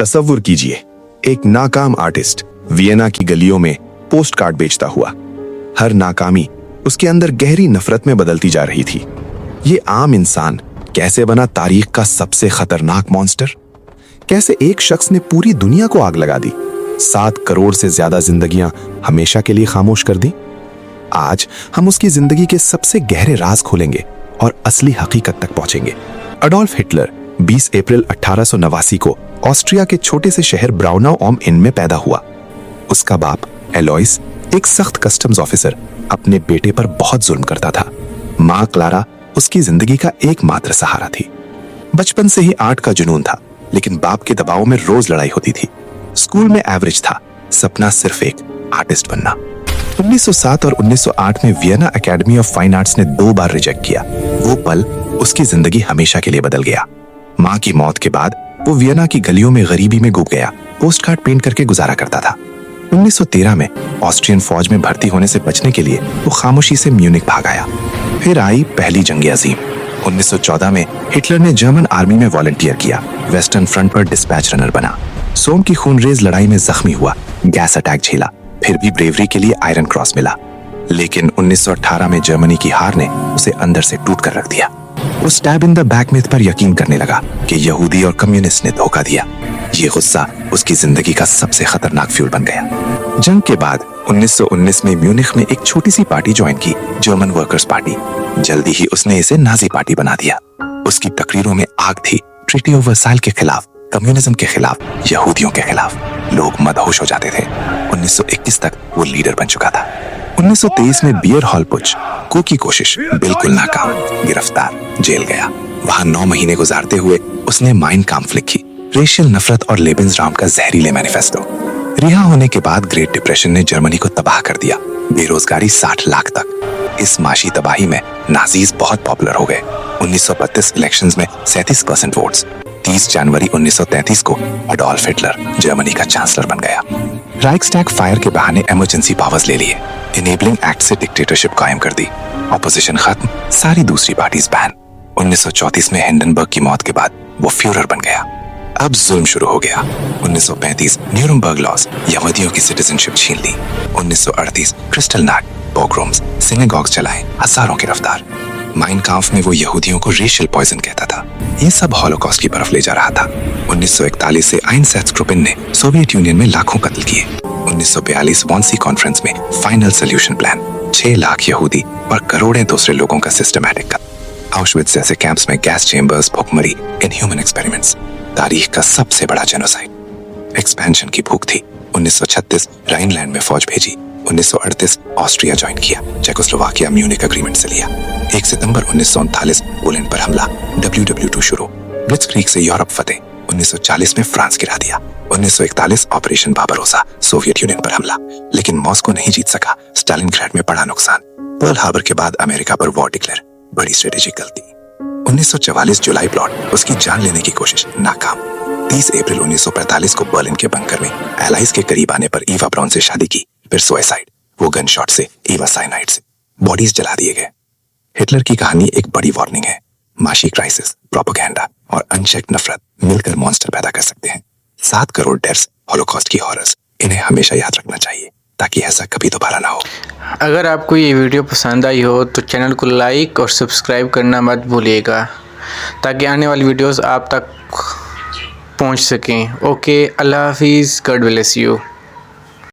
तसव्वुर कीजिए, एक नाकाम आर्टिस्ट वियना की गलियों में पोस्ट कार्ड बेचता हुआ। हर नाकामी उसके अंदर गहरी नफरत में बदलती जा रही थी। ये आम इंसान कैसे बना तारीख का सबसे खतरनाक मॉन्स्टर? कैसे एक शख्स ने पूरी दुनिया को आग लगा दी, 7 करोड़ से ज्यादा जिंदगियां हमेशा के लिए खामोश कर दी? आज हम उसकी जिंदगी के सबसे गहरे राज खोलेंगे और असली हकीकत तक पहुंचेंगे। अडोल्फ हिटलर 20 अप्रैल 1889 को ऑस्ट्रिया के छोटे से शहर ब्राउनाउ ऑम इन में पैदा हुआ। उसका बाप एलोइस एक सख्त कस्टम्स ऑफिसर अपने बेटे पर बहुत जुल्म करता था। मां क्लारा उसकी जिंदगी का एकमात्र सहारा थी। बचपन से ही आर्ट का जुनून था, लेकिन बाप के दबाव में रोज लड़ाई होती थी। स्कूल में एवरेज था, सपना सिर्फ एक आर्टिस्ट बनना। 1907 और 1908 में Vienna academy of fine arts ने 2 बार रिजेक्ट किया। वो पल उसकी जिंदगी हमेशा के लिए बदल गया। मां की मौत के बाद वो वियना की गलियों में गरीबी में डूब गया, पोस्टकार्ड पेंट करके गुजारा करता था। 1913 में ऑस्ट्रियन फौज में भर्ती होने से बचने के लिए वो खामोशी से म्यूनिख भाग आया। फिर आई पहली जंग अजीम। 1914 में हिटलर ने जर्मन आर्मी में वॉलंटियर किया, वेस्टर्न फ्रंट पर डिस्पैच रनर बना। सोम की खूनरेज लड़ाई में जख्मी हुआ, गैस अटैक झेला, फिर भी ब्रेवरी के लिए आयरन क्रॉस मिला। लेकिन 1918 में जर्मनी की हार ने उसे अंदर से टूट कर रख दिया। वो stab in the back myth पर यकीन करने लगा कि यहूदी और कम्युनिस्ट ने धोखा दिया। ये गुस्सा उसकी जिंदगी का सबसे खतरनाक फ्यूल बन गया। जंग के बाद 1919 में म्यूनिख में एक छोटी सी पार्टी ज्वाइन की, जर्मन वर्कर्स पार्टी। जल्दी ही उसने इसे नाजी पार्टी बना दिया। उसकी तकरीरों में आग थी, ट्रीटी ऑफ वर्साइल के खिलाफ, कम्युनिज्म के खिलाफ, यहूदियों के खिलाफ। लोग मदहोश हो जाते थे। 1921 तक वो लीडर बन चुका था। 1923 में बियर हॉल पुच की कोशिश बिल्कुल नाकाम, गिरफ्तार, जेल गया। वहां 9 महीने गुजारते हुए उसने माइन काम्फ लिखी, रेशियल नफरत और लेबेंसराउम का जहरीले मैनिफेस्टो। रिहा होने के बाद ग्रेट डिप्रेशन ने जर्मनी को तबाह कर दिया, बेरोजगारी 60 लाख तक। इस माशी तबाही में नाजीज बहुत पॉपुलर हो गए। 1932 इलेक्शंस में 37% वोट्स। 30 जनवरी 1933 को अडोल्फ हिटलर जर्मनी का चांसलर बन गया। राइक्सटैग फायर के बहाने इमरजेंसी पावर्स ले लिए, इनेबलिंग एक्ट से डिक्टेटरशिप कायम कर दी। ऑपोजिशन खत्म, सारी दूसरी पार्टीज बैन। 1934 में हिंडनबर्ग की मौत के बाद वो फ्यूरर बन गया। अब जुल्म शुरू हो गया। 1935 न्यूरमबर्ग लॉज, यहूदियों की सिटीजनशिप छीन ली। 1938 क्रिस्टल नाट, पोग्रोम्स, सिनेगॉग्स चलाए, हजारों गिरफ्तार। माइन काम्फ में वो यहूदियों को रेशियल पॉइजन कहता था। ये सब हॉलोकॉस्ट की तरफ ले जा रहा था। 1941 से आइनसेट्सग्रुपेन ने सोवियत यूनियन में लाखों कत्ल किए। 1942 वांसी कॉन्फ्रेंस में फाइनल सोल्यूशन प्लान, 6 लाख यहूदी और करोड़ों दूसरे लोगों का सिस्टमैटिक कत्ल। आउशविट्ज जैसे कैंप्स में गैस चेंबर्स, भुखमरी, इनह्यूमन एक्सपेरिमेंट्स, तारीख का सबसे बड़ा जेनोसाइड। एक्सपेंशन की भूख थी। 1936 राइनलैंड में फौज भेजी। 1938 ऑस्ट्रिया ज्वाइन किया, चेकोस्लोवाकिया म्यूनिक एग्रीमेंट से लिया। 1 सितंबर 1939 पोलैंड पर हमला, WW2 शुरू। ब्लिट्जक्रीग से यूरोप फतेह। 1940 में फ्रांस गिरा दिया। 1941 ऑपरेशन बारबारोसा, सोवियत यूनियन पर हमला, लेकिन मॉस्को नहीं जीत सका। स्टालिनग्राड में बड़ा नुकसान। पर्ल हार्बर के बाद अमेरिका पर वॉर डिक्लेयर, बड़ी स्ट्रेटेजिक गलती। 1944 जुलाई प्लॉट, उसकी जान लेने की कोशिश नाकाम। 30 अप्रैल 1945 को बर्लिन के बंकर में एलाइज के करीब आने पर ईवा ब्राउन से शादी की, फिर सुसाइड, वो गन शॉट से, ईवा साइनाइड से। बॉडीज जला दिए गए। हिटलर की कहानी एक बड़ी वार्निंग है। माशी क्राइसिस, प्रोपेगेंडा और अनचेक्ड नफरत मिलकर मॉन्स्टर पैदा कर सकते हैं। 7 करोड़ डेथ्स, हॉलोकॉस्ट की हॉरर्स, इन्हें हमेशा याद रखना चाहिए ताकि ऐसा कभी दोबारा ना हो। अगर आपको ये वीडियो पसंद आई हो तो चैनल को लाइक और सब्सक्राइब करना मत भूलिएगा, ताकि आने वाली वीडियोस आप तक पहुंच सकें। ओके, अल्लाह हाफिज़, गॉड ब्लेस यू।